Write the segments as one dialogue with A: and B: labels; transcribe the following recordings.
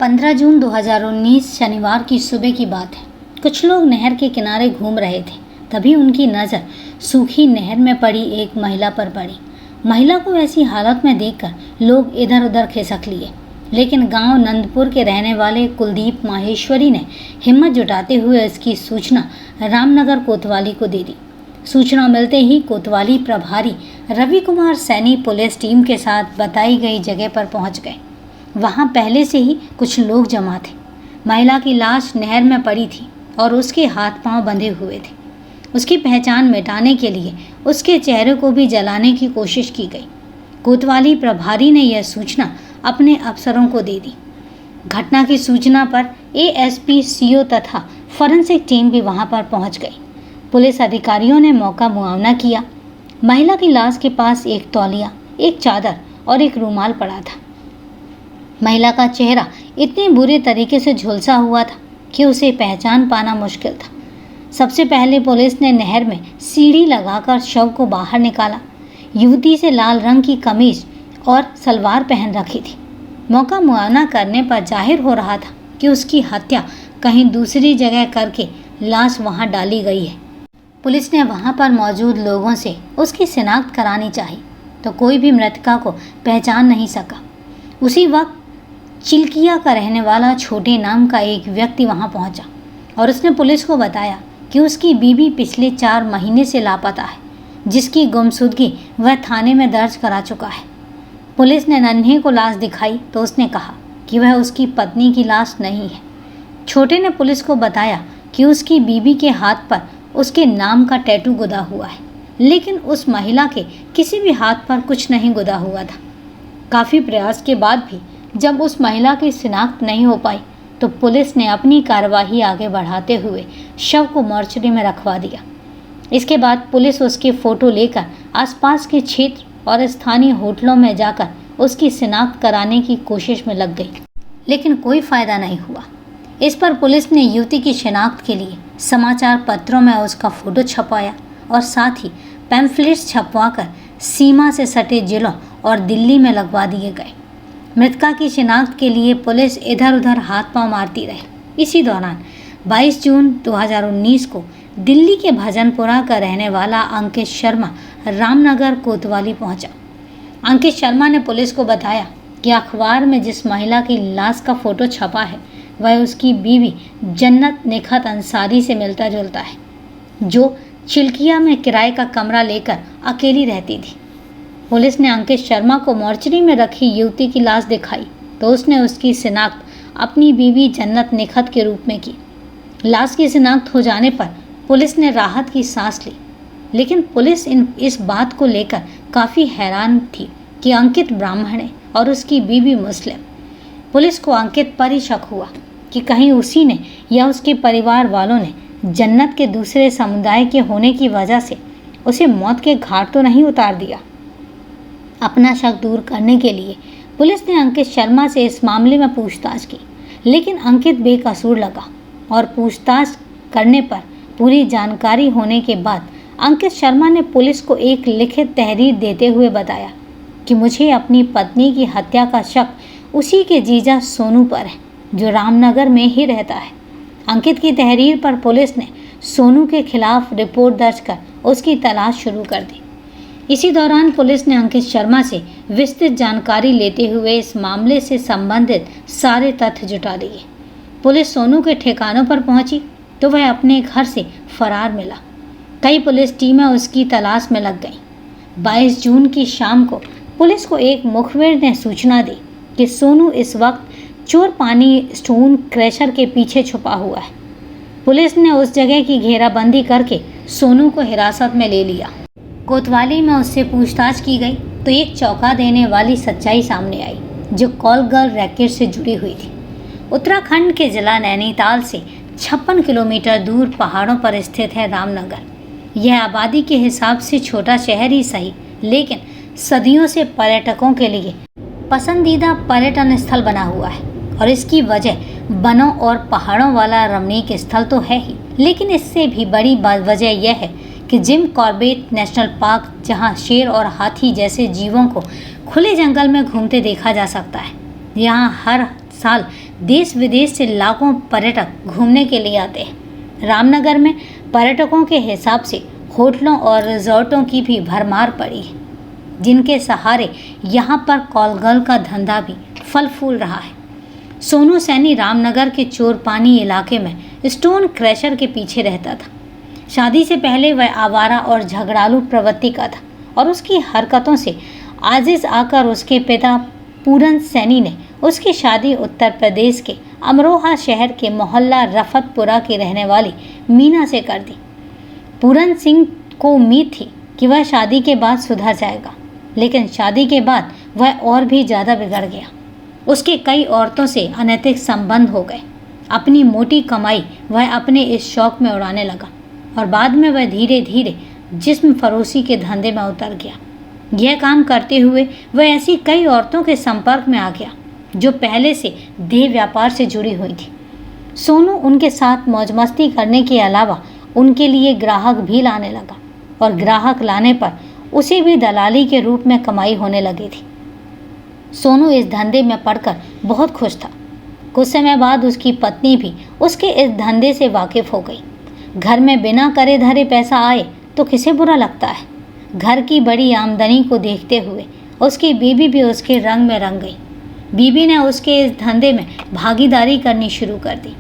A: 15 जून 2019 शनिवार की सुबह की बात है। कुछ लोग नहर के किनारे घूम रहे थे। तभी उनकी नज़र सूखी नहर में पड़ी एक महिला पर पड़ी। महिला को ऐसी हालत में देखकर लोग इधर उधर खिसक लिए, लेकिन गांव नंदपुर के रहने वाले कुलदीप माहेश्वरी ने हिम्मत जुटाते हुए इसकी सूचना रामनगर कोतवाली को दे दी। सूचना मिलते ही कोतवाली प्रभारी रवि कुमार सैनी पुलिस टीम के साथ बताई गई जगह पर पहुंच गए। वहां पहले से ही कुछ लोग जमा थे। महिला की लाश नहर में पड़ी थी और उसके हाथ पांव बंधे हुए थे। उसकी पहचान मिटाने के लिए उसके चेहरे को भी जलाने की कोशिश की गई। कोतवाली प्रभारी ने यह सूचना अपने अफसरों को दे दी। घटना की सूचना पर एएसपी, सीओ तथा फॉरेंसिक टीम भी वहां पर पहुंच गई। पुलिस अधिकारियों ने मौका मुआयना किया। महिला की लाश के पास एक तौलिया, एक चादर और एक रुमाल पड़ा था। महिला का चेहरा इतने बुरे तरीके से झुलसा हुआ था कि उसे पहचान पाना मुश्किल था। सबसे पहले पुलिस ने नहर में सीढ़ी लगाकर शव को बाहर निकाला। युवती से लाल रंग की कमीज और सलवार पहन रखी थी। मौका मुआयना करने पर जाहिर हो रहा था कि उसकी हत्या कहीं दूसरी जगह करके लाश वहां डाली गई है। पुलिस ने वहां पर मौजूद लोगों से उसकी शिनाख्त करानी चाहिए, तो कोई भी मृतका को पहचान नहीं सका। उसी वक्त चिल्किया का रहने वाला छोटे नाम का एक व्यक्ति वहां पहुंचा और उसने पुलिस को बताया कि उसकी बीवी पिछले 4 महीने से लापता है, जिसकी गुमशुदगी वह थाने में दर्ज करा चुका है। पुलिस ने नन्हे को लाश दिखाई तो उसने कहा कि वह उसकी पत्नी की लाश नहीं है। छोटे ने पुलिस को बताया कि उसकी बीवी के हाथ पर उसके नाम का टैटू गुदा हुआ है, लेकिन उस महिला के किसी भी हाथ पर कुछ नहीं गुदा हुआ था। काफ़ी प्रयास के बाद भी जब उस महिला की शिनाख्त नहीं हो पाई तो पुलिस ने अपनी कार्यवाही आगे बढ़ाते हुए शव को मोर्चरी में रखवा दिया। इसके बाद पुलिस उसके फ़ोटो लेकर आसपास के क्षेत्र और स्थानीय होटलों में जाकर उसकी शिनाख्त कराने की कोशिश में लग गई, लेकिन कोई फ़ायदा नहीं हुआ। इस पर पुलिस ने युवती की शिनाख्त के लिए समाचार पत्रों में उसका फ़ोटो छपवाया और साथ ही पैम्फलेट्स छपवाकर सीमा से सटे जिलों और दिल्ली में लगवा दिए गए। मृतका की शिनाख्त के लिए पुलिस इधर उधर हाथ पांव मारती रही। इसी दौरान 22 जून 2019 को दिल्ली के भजनपुरा का रहने वाला अंकित शर्मा रामनगर कोतवाली पहुंचा। अंकित शर्मा ने पुलिस को बताया कि अखबार में जिस महिला की लाश का फोटो छपा है वह उसकी बीवी जन्नत निखत अंसारी से मिलता जुलता है, जो चिल्किया में किराए का कमरा लेकर अकेली रहती थी। पुलिस ने अंकित शर्मा को मोर्चरी में रखी युवती की लाश दिखाई तो उसने उसकी शिनाख्त अपनी बीवी जन्नत निखत के रूप में की। लाश की शिनाख्त हो जाने पर पुलिस ने राहत की सांस ली, लेकिन पुलिस इस बात को लेकर काफ़ी हैरान थी कि अंकित ब्राह्मण है और उसकी बीवी मुस्लिम। पुलिस को अंकित पर ही शक हुआ कि कहीं उसी ने या उसके परिवार वालों ने जन्नत के दूसरे समुदाय के होने की वजह से उसे मौत के घाट तो नहीं उतार दिया। अपना शक दूर करने के लिए पुलिस ने अंकित शर्मा से इस मामले में पूछताछ की, लेकिन अंकित बेकसूर लगा और पूछताछ करने पर पूरी जानकारी होने के बाद अंकित शर्मा ने पुलिस को एक लिखित तहरीर देते हुए बताया कि मुझे अपनी पत्नी की हत्या का शक उसी के जीजा सोनू पर है, जो रामनगर में ही रहता है। अंकित की तहरीर पर पुलिस ने सोनू के खिलाफ रिपोर्ट दर्ज कर उसकी तलाश शुरू कर दी। इसी दौरान पुलिस ने अंकित शर्मा से विस्तृत जानकारी लेते हुए इस मामले से संबंधित सारे तथ्य जुटा लिए। पुलिस सोनू के ठिकानों पर पहुंची तो वह अपने घर से फरार मिला। कई पुलिस टीमें उसकी तलाश में लग गईं। 22 जून की शाम को पुलिस को एक मुखबिर ने सूचना दी कि सोनू इस वक्त चोर पानी स्टोन क्रैशर के पीछे छुपा हुआ है। पुलिस ने उस जगह की घेराबंदी करके सोनू को हिरासत में ले लिया। कोतवाली में उससे पूछताछ की गई तो एक चौंका देने वाली सच्चाई सामने आई, जो कॉल गर्ल रैकेट से जुड़ी हुई थी। उत्तराखंड के जिला नैनीताल से 56 किलोमीटर दूर पहाड़ों पर स्थित है रामनगर। यह आबादी के हिसाब से छोटा शहर ही सही, लेकिन सदियों से पर्यटकों के लिए पसंदीदा पर्यटन स्थल बना हुआ है और इसकी वजह वनों और पहाड़ों वाला रमणीक स्थल तो है ही, लेकिन इससे भी बड़ी वजह यह है कि जिम कॉर्बेट नेशनल पार्क, जहां शेर और हाथी जैसे जीवों को खुले जंगल में घूमते देखा जा सकता है। यहाँ हर साल देश विदेश से लाखों पर्यटक घूमने के लिए आते हैं। रामनगर में पर्यटकों के हिसाब से होटलों और रिजॉर्टों की भी भरमार पड़ी है, जिनके सहारे यहाँ पर कॉलगर्ल का धंधा भी फल फूल रहा है। सोनू सैनी रामनगर के चोरपानी इलाके में स्टोन क्रैशर के पीछे रहता था। शादी से पहले वह आवारा और झगड़ालू प्रवृत्ति का था और उसकी हरकतों से आजिज आकर उसके पिता पूरन सैनी ने उसकी शादी उत्तर प्रदेश के अमरोहा शहर के मोहल्ला रफतपुरा की रहने वाली मीना से कर दी। पूरन सिंह को उम्मीद थी कि वह शादी के बाद सुधर जाएगा, लेकिन शादी के बाद वह और भी ज़्यादा बिगड़ गया। उसके कई औरतों से अनैतिक संबंध हो गए। अपनी मोटी कमाई वह अपने इस शौक में उड़ाने लगा और बाद में वह धीरे धीरे जिस्म फरोशी के धंधे में उतर गया। यह काम करते हुए वह ऐसी कई औरतों के संपर्क में आ गया जो पहले से देह व्यापार से जुड़ी हुई थी। सोनू उनके साथ मौज मस्ती करने के अलावा उनके लिए ग्राहक भी लाने लगा और ग्राहक लाने पर उसे भी दलाली के रूप में कमाई होने लगी थी। सोनू इस धंधे में पड़कर बहुत खुश था। कुछ समय बाद उसकी पत्नी भी उसके इस धंधे से वाकिफ हो गई। घर में बिना करे धरे पैसा आए तो किसे बुरा लगता है। घर की बड़ी आमदनी को देखते हुए उसकी बीवी भी उसके रंग में रंग गई। बीवी ने उसके इस धंधे में भागीदारी करनी शुरू कर दी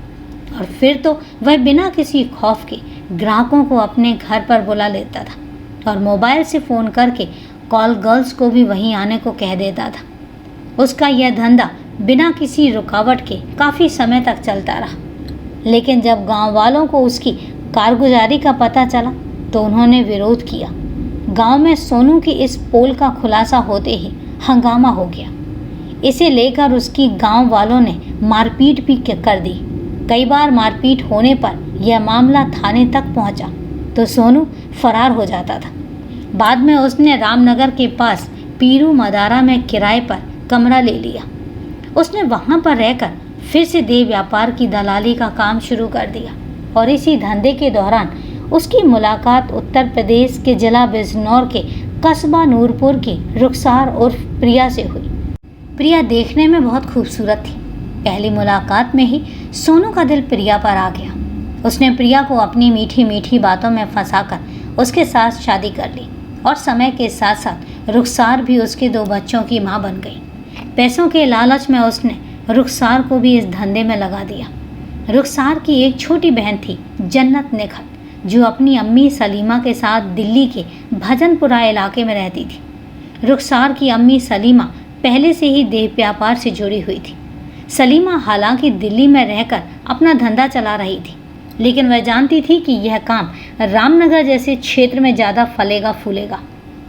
A: और फिर तो वह बिना किसी खौफ के ग्राहकों को अपने घर पर बुला लेता था और मोबाइल से फ़ोन करके कॉल गर्ल्स को भी वहीं आने को कह देता था। उसका यह धंधा बिना किसी रुकावट के काफ़ी समय तक चलता रहा, लेकिन जब गांव वालों को उसकी कारगुजारी का पता चला तो उन्होंने विरोध किया। गांव में सोनू की इस पोल का खुलासा होते ही हंगामा हो गया। इसे लेकर उसकी गांव वालों ने मारपीट भी कर दी। कई बार मारपीट होने पर यह मामला थाने तक पहुंचा तो सोनू फरार हो जाता था। बाद में उसने रामनगर के पास पीरू मदारा में किराए पर कमरा ले लिया। उसने वहां पर रहकर फिर से देह व्यापार की दलाली का काम शुरू कर दिया और इसी धंधे के दौरान उसकी मुलाकात उत्तर प्रदेश के जिला बिजनौर के कस्बा नूरपुर की रुखसार उर्फ प्रिया से हुई। प्रिया देखने में बहुत खूबसूरत थी। पहली मुलाकात में ही सोनू का दिल प्रिया पर आ गया। उसने प्रिया को अपनी मीठी मीठी बातों में फंसाकर उसके साथ शादी कर ली और समय के साथ साथ रुखसार भी उसके 2 बच्चों की मां बन गई। पैसों के लालच में उसने रुखसार को भी इस धंधे में लगा दिया। रुखसार की एक छोटी बहन थी, जन्नत निखत, जो अपनी अम्मी सलीमा के साथ दिल्ली के भजनपुरा इलाके में रहती थी। रुखसार की अम्मी सलीमा पहले से ही देह व्यापार से जुड़ी हुई थी। सलीमा हालांकि दिल्ली में रहकर अपना धंधा चला रही थी, लेकिन वह जानती थी कि यह काम रामनगर जैसे क्षेत्र में ज़्यादा फलेगा फूलेगा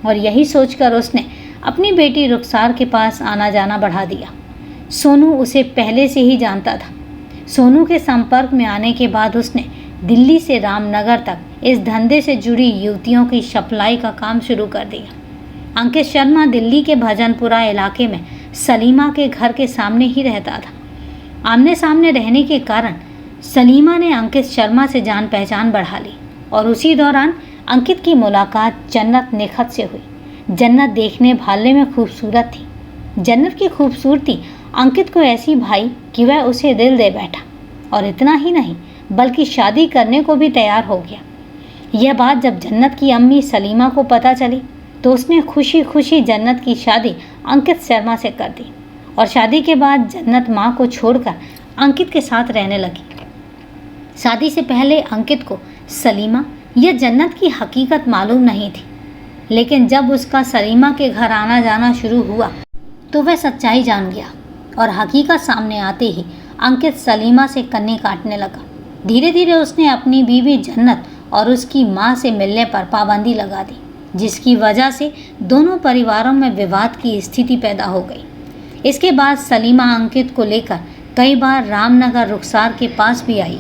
A: और यही सोचकर उसने अपनी बेटी रुखसार के पास आना जाना बढ़ा दिया। सोनू उसे पहले से ही जानता था। सोनू के संपर्क में आने के बाद उसने दिल्ली से रामनगर तक इस धंधे से जुड़ी युवतियों की सप्लाई का काम शुरू कर दिया। अंकित शर्मा दिल्ली के भजनपुरा इलाके में सलीमा के घर के सामने ही रहता था। आमने सामने रहने के कारण सलीमा ने अंकित शर्मा से जान पहचान बढ़ा ली और उसी दौरान अंकित की मुलाकात जन्नत निखत से हुई। जन्नत देखने भालने में खूबसूरत थी। जन्नत की खूबसूरती अंकित को ऐसी भाई कि वह उसे दिल दे बैठा और इतना ही नहीं बल्कि शादी करने को भी तैयार हो गया। यह बात जब जन्नत की अम्मी सलीमा को पता चली तो उसने खुशी खुशी जन्नत की शादी अंकित शर्मा से कर दी और शादी के बाद जन्नत माँ को छोड़कर अंकित के साथ रहने लगी। शादी से पहले अंकित को सलीमा या जन्नत की हकीकत मालूम नहीं थी, लेकिन जब उसका सलीमा के घर आना जाना शुरू हुआ तो वह सच्चाई जान गया और हकीकत सामने आते ही अंकित सलीमा से कन्नी काटने लगा। धीरे धीरे उसने अपनी बीवी जन्नत और उसकी माँ से मिलने पर पाबंदी लगा दी, जिसकी वजह से दोनों परिवारों में विवाद की स्थिति पैदा हो गई। इसके बाद सलीमा अंकित को लेकर कई बार रामनगर रुखसार के पास भी आई,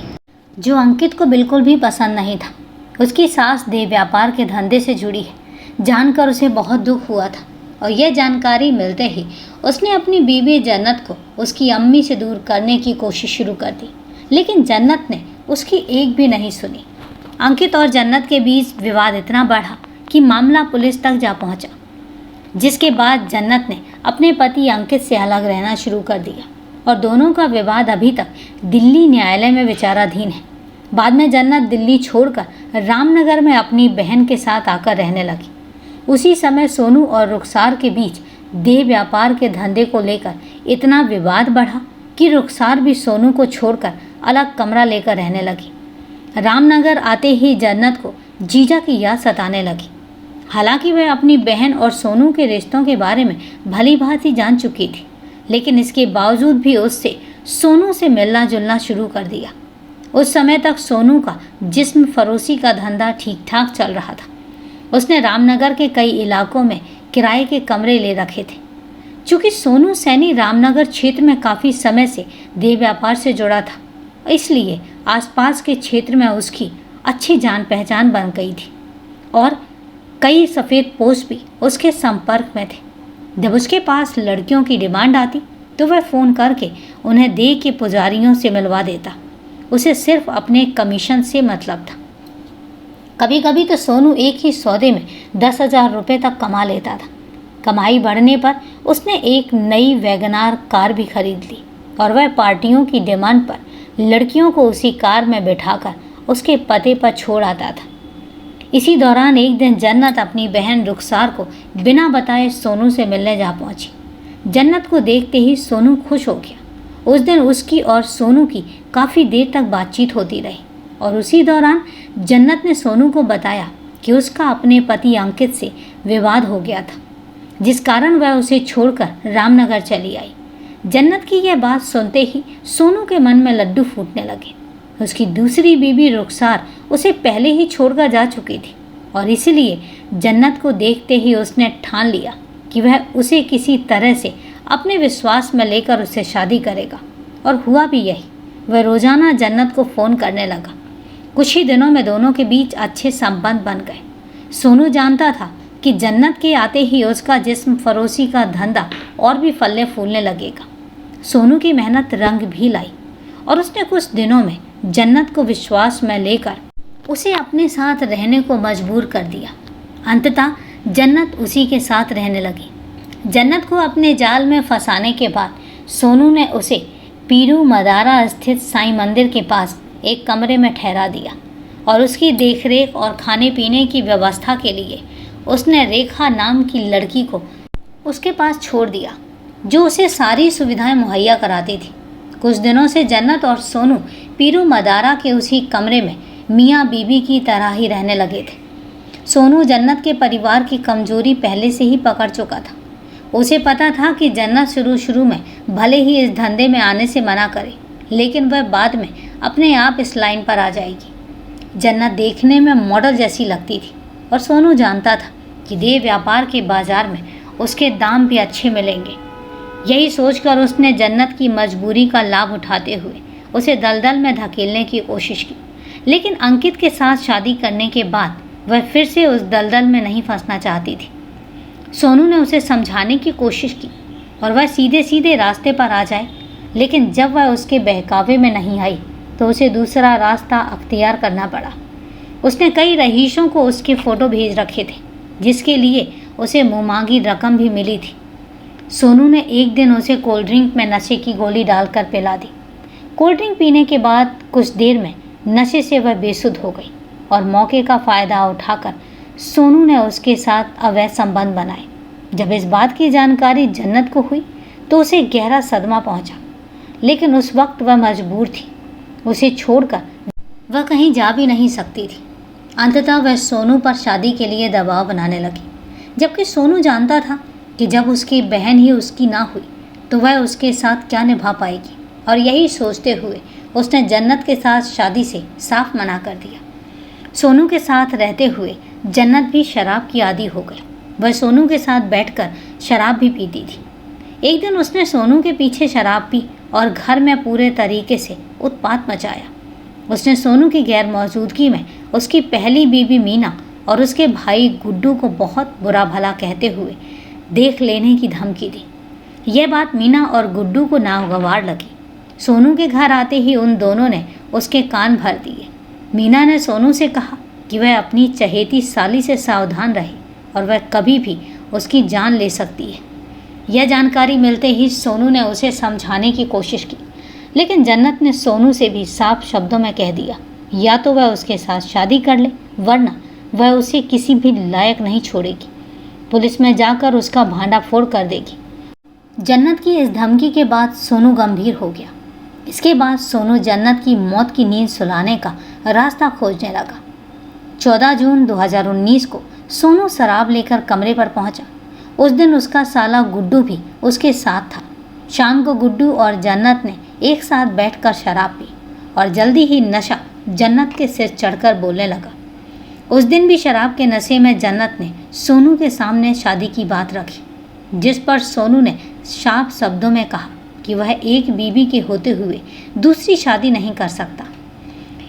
A: जो अंकित को बिल्कुल भी पसंद नहीं था। उसकी सास देह व्यापार के धंधे से जुड़ी है जानकर उसे बहुत दुख हुआ था और यह जानकारी मिलते ही उसने अपनी बीवी जन्नत को उसकी अम्मी से दूर करने की कोशिश शुरू कर दी, लेकिन जन्नत ने उसकी एक भी नहीं सुनी। अंकित और जन्नत के बीच विवाद इतना बढ़ा कि मामला पुलिस तक जा पहुंचा, जिसके बाद जन्नत ने अपने पति अंकित से अलग रहना शुरू कर दिया और दोनों का विवाद अभी तक दिल्ली न्यायालय में विचाराधीन है। बाद में जन्नत दिल्ली छोड़कर रामनगर में अपनी बहन के साथ आकर रहने लगी। उसी समय सोनू और रुखसार के बीच देह व्यापार के धंधे को लेकर इतना विवाद बढ़ा कि रुखसार भी सोनू को छोड़कर अलग कमरा लेकर रहने लगी। रामनगर आते ही जन्नत को जीजा की याद सताने लगी। हालांकि वह अपनी बहन और सोनू के रिश्तों के बारे में भली भांति जान चुकी थी, लेकिन इसके बावजूद भी उससे सोनू से मिलना जुलना शुरू कर दिया। उस समय तक सोनू का जिस्म फरोशी का धंधा ठीक ठाक चल रहा था। उसने रामनगर के कई इलाकों में किराए के कमरे ले रखे थे। चूँकि सोनू सैनी रामनगर क्षेत्र में काफ़ी समय से देह व्यापार से जुड़ा था, इसलिए आसपास के क्षेत्र में उसकी अच्छी जान पहचान बन गई थी और कई सफ़ेद पोश भी उसके संपर्क में थे। जब उसके पास लड़कियों की डिमांड आती तो वह फ़ोन करके उन्हें दे के पुजारियों से मिलवा देता। उसे सिर्फ अपने कमीशन से मतलब था। कभी कभी तो सोनू एक ही सौदे में 10,000 रुपये तक कमा लेता था। कमाई बढ़ने पर उसने एक नई वैगनार कार भी खरीद ली और वह पार्टियों की डिमांड पर लड़कियों को उसी कार में बिठाकर उसके पते पर छोड़ आता था। इसी दौरान एक दिन जन्नत अपनी बहन रुखसार को बिना बताए सोनू से मिलने जा पहुंची। जन्नत को देखते ही सोनू खुश हो गया। उस दिन उसकी और सोनू की काफ़ी देर तक बातचीत होती रही और उसी दौरान जन्नत ने सोनू को बताया कि उसका अपने पति अंकित से विवाद हो गया था, जिस कारण वह उसे छोड़कर रामनगर चली आई। जन्नत की यह बात सुनते ही सोनू के मन में लड्डू फूटने लगे। उसकी दूसरी बीवी रुखसार उसे पहले ही छोड़कर जा चुकी थी और इसलिए जन्नत को देखते ही उसने ठान लिया कि वह उसे किसी तरह से अपने विश्वास में लेकर उससे शादी करेगा। और हुआ भी यही। वह रोज़ाना जन्नत को फ़ोन करने लगा। कुछ ही दिनों में दोनों के बीच अच्छे संबंध बन गए। सोनू जानता था कि जन्नत के आते ही उसका जिस्म फरोशी का धंधा और भी फलने फूलने लगेगा। सोनू की मेहनत रंग भी लाई और उसने कुछ दिनों में जन्नत को विश्वास में लेकर उसे अपने साथ रहने को मजबूर कर दिया। अंततः जन्नत उसी के साथ रहने लगी। जन्नत को अपने जाल में फंसाने के बाद सोनू ने उसे पीरू मदारा स्थित साईं मंदिर के पास एक कमरे में ठहरा दिया और उसकी देखरेख और खाने पीने की व्यवस्था के लिए उसने रेखा नाम की लड़की को उसके पास छोड़ दिया, जो उसे सारी सुविधाएं मुहैया कराती थी। कुछ दिनों से जन्नत और सोनू पीरू मदारा के उसी कमरे में मियाँ बीबी की तरह ही रहने लगे थे। सोनू जन्नत के परिवार की कमजोरी पहले से ही पकड़ चुका था। उसे पता था कि जन्नत शुरू में भले ही इस धंधे में आने से मना करे, लेकिन वह बाद में अपने आप इस लाइन पर आ जाएगी। जन्नत देखने में मॉडल जैसी लगती थी और सोनू जानता था कि देह व्यापार के बाजार में उसके दाम भी अच्छे मिलेंगे। यही सोचकर उसने जन्नत की मजबूरी का लाभ उठाते हुए उसे दलदल में धकेलने की कोशिश की, लेकिन अंकित के साथ शादी करने के बाद वह फिर से उस दलदल में नहीं फंसना चाहती थी। सोनू ने उसे समझाने की कोशिश की और वह सीधे सीधे रास्ते पर आ जाए, लेकिन जब वह उसके बहकावे में नहीं आई तो उसे दूसरा रास्ता अख्तियार करना पड़ा। उसने कई रहीशों को उसके फ़ोटो भेज रखे थे, जिसके लिए उसे मुँहमांगी रकम भी मिली थी। सोनू ने एक दिन उसे कोल्ड ड्रिंक में नशे की गोली डालकर पिला दी। कोल्ड ड्रिंक पीने के बाद कुछ देर में नशे से वह बेसुध हो गई और मौके का फ़ायदा उठाकर सोनू ने उसके साथ अवैध संबंध बनाए। जब इस बात की जानकारी जन्नत को हुई तो उसे गहरा सदमा पहुंचा, लेकिन उस वक्त वह मजबूर थी। उसे छोड़कर वह कहीं जा भी नहीं सकती थी। अंततः वह सोनू पर शादी के लिए दबाव बनाने लगी, जबकि सोनू जानता था कि जब उसकी बहन ही उसकी ना हुई तो वह उसके साथ क्या निभा पाएगी। और यही सोचते हुए उसने जन्नत के साथ शादी से साफ मना कर दिया। सोनू के साथ रहते हुए जन्नत भी शराब की आदी हो गई। वह सोनू के साथ बैठकर शराब भी पीती थी। एक दिन उसने सोनू के पीछे शराब पी और घर में पूरे तरीके से उत्पात मचाया। उसने सोनू की गैर मौजूदगी में उसकी पहली बीवी मीना और उसके भाई गुड्डू को बहुत बुरा भला कहते हुए देख लेने की धमकी दी। यह बात मीना और गुड्डू को नागवार लगी। सोनू के घर आते ही उन दोनों ने उसके कान भर दिए। मीना ने सोनू से कहा कि वह अपनी चहेती साली से सावधान रहे और वह कभी भी उसकी जान ले सकती है। यह जानकारी मिलते ही सोनू ने उसे समझाने की कोशिश की, लेकिन जन्नत ने सोनू से भी साफ शब्दों में कह दिया, या तो वह उसके साथ शादी कर ले, वरना वह उसे किसी भी लायक नहीं छोड़ेगी। पुलिस में जाकर उसका भांडाफोड़ कर देगी। जन्नत की इस धमकी के बाद सोनू गंभीर हो गया। इसके बाद सोनू जन्नत की मौत की नींद सुलाने का रास्ता खोजने लगा। 14 जून 2019 को सोनू शराब लेकर कमरे पर पहुंचा। उस दिन उसका साला गुड्डू भी उसके साथ था। शाम को गुड्डू और जन्नत ने एक साथ बैठकर शराब पी और जल्दी ही नशा जन्नत के सिर चढ़कर बोलने लगा। उस दिन भी शराब के नशे में जन्नत ने सोनू के सामने शादी की बात रखी, जिस पर सोनू ने साफ शब्दों में कहा कि वह एक बीवी के होते हुए दूसरी शादी नहीं कर सकता।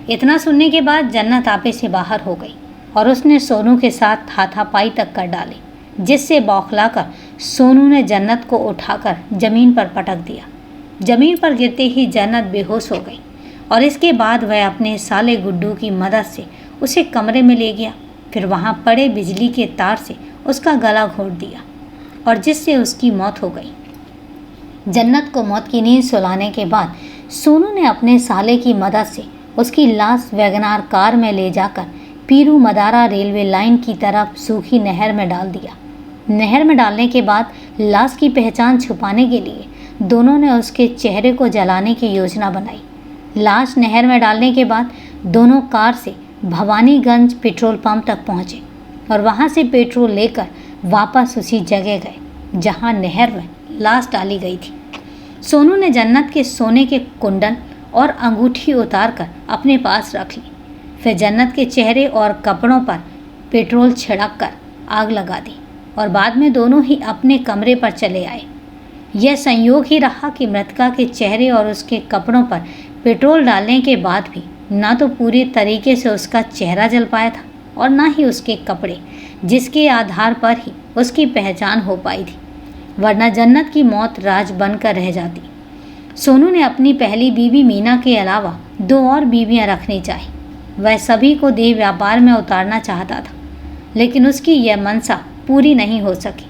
A: इतना सुनने के बाद जन्नत आपे से बाहर हो गई और उसने सोनू के साथ हाथापाई तक कर डाली, जिससे बौखलाकर सोनू ने जन्नत को उठाकर जमीन पर पटक दिया। जमीन पर गिरते ही जन्नत बेहोश हो गई और इसके बाद वह अपने साले गुड्डू की मदद से उसे कमरे में ले गया। फिर वहां पड़े बिजली के तार से उसका गला घोंट दिया और जिससे उसकी मौत हो गई। जन्नत को मौत की नींद सुलाने के बाद सोनू ने अपने साले की मदद से उसकी लाश वैगनार कार में ले जाकर पीरू मदारा रेलवे लाइन की तरफ सूखी नहर में डाल दिया। नहर में डालने के बाद लाश की पहचान छुपाने के लिए दोनों ने उसके चेहरे को जलाने की योजना बनाई। लाश नहर में डालने के बाद दोनों कार से भवानीगंज पेट्रोल पंप तक पहुंचे और वहां से पेट्रोल लेकर वापस उसी जगह गए जहां नहर में लाश डाली गई थी। सोनू ने जन्नत के सोने के कुंडल और अंगूठी उतारकर अपने पास रख ली। फिर जन्नत के चेहरे और कपड़ों पर पेट्रोल छिड़क कर आग लगा दी और बाद में दोनों ही अपने कमरे पर चले आए। यह संयोग ही रहा कि मृतका के चेहरे और उसके कपड़ों पर पेट्रोल डालने के बाद भी ना तो पूरी तरीके से उसका चेहरा जल पाया था और ना ही उसके कपड़े, जिसके आधार पर ही उसकी पहचान हो पाई थी, वरना जन्नत की मौत राज बनकर रह जाती। सोनू ने अपनी पहली बीवी मीना के अलावा 2 और बीवियां रखनी चाही। वह सभी को देह व्यापार में उतारना चाहता था, लेकिन उसकी यह मंशा पूरी नहीं हो सकी।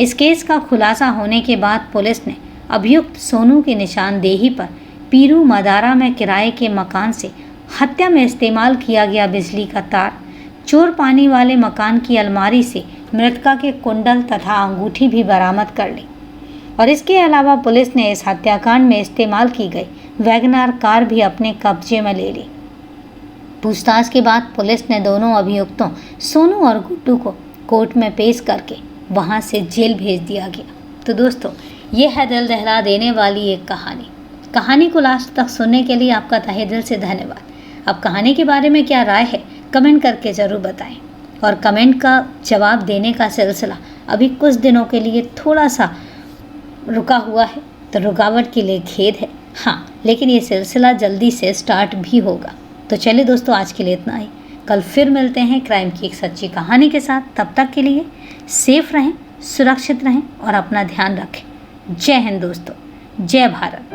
A: इस केस का खुलासा होने के बाद पुलिस ने अभियुक्त सोनू की निशानदेही पर पीरू मदारा में किराए के मकान से हत्या में इस्तेमाल किया गया बिजली का तार, चोर पानी वाले मकान की अलमारी से मृतका के कुंडल तथा अंगूठी भी बरामद कर ली और इसके अलावा पुलिस ने इस हत्याकांड में इस्तेमाल की गई वैगनार कार भी अपने कब्जे में ले ली। पूछताछ के बाद पुलिस ने दोनों अभियुक्तों सोनू और गुड्डू को कोर्ट में पेश करके वहां से जेल भेज दिया गया। तो दोस्तों, ये है दिल दहला देने वाली एक कहानी को लास्ट तक सुनने के लिए आपका तहे दिल से धन्यवाद। अब कहानी के बारे में क्या राय है कमेंट करके ज़रूर बताएं और कमेंट का जवाब देने का सिलसिला अभी कुछ दिनों के लिए थोड़ा सा रुका हुआ है, तो रुकावट के लिए खेद है। हाँ, लेकिन ये सिलसिला जल्दी से स्टार्ट भी होगा। तो चलिए दोस्तों, आज के लिए इतना ही। कल फिर मिलते हैं क्राइम की एक सच्ची कहानी के साथ। तब तक के लिए सेफ रहें, सुरक्षित रहें और अपना ध्यान रखें। जय हिंद दोस्तों, जय भारत।